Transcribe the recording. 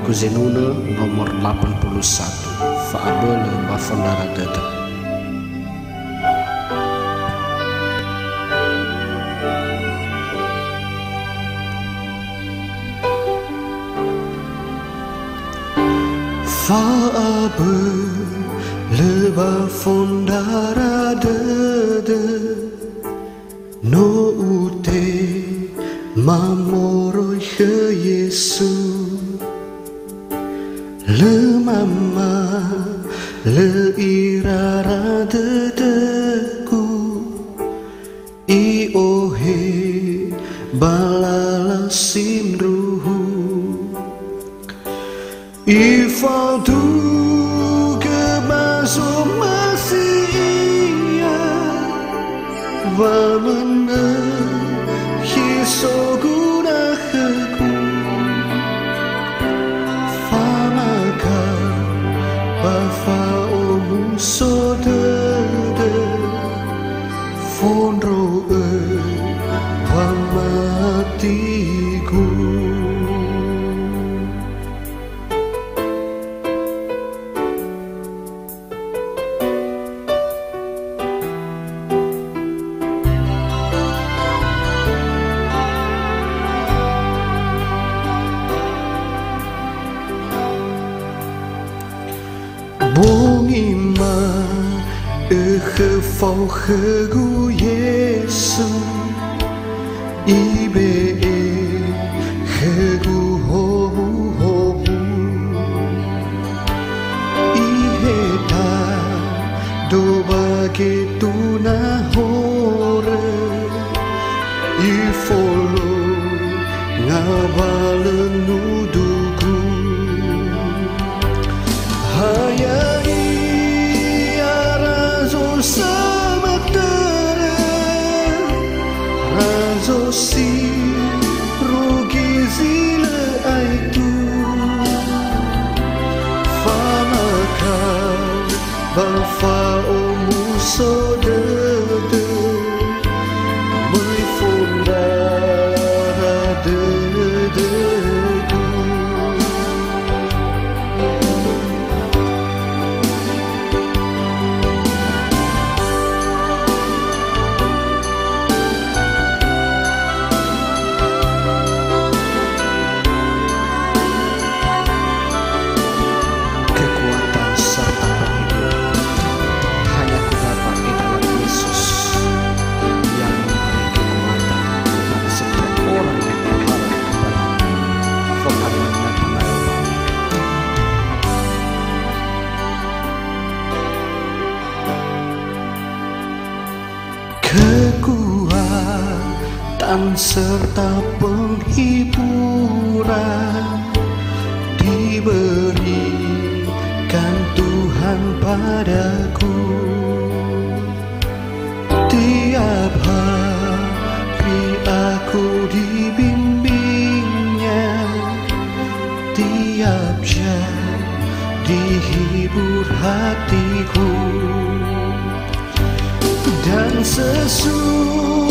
Karyaku Zenuna nomor 81 Faabele Bafondara Dede. Faabele Bafondara Dede no ute mamoroi ke Yesu le mama le irara dedeku I ohe balala sinruhu I faltu ke masuk masia Vamana hisoguna heku Famaka bafa omusodede Fonro wamatiku Bongima geval gegu Yesu Ibe gegu hobu hobu Iheta do bagetu na hore Ifolo ngabalen nuduku Hayai arazo samatere Razo si rugi zile aitu Famaka bafa omusodede Mai fondara dedeku Kekuatan serta penghiburan diberikan Tuhan padaku Tiap hari aku dibimbingnya Tiap jam dihibur hatiku Dan sesungguhnya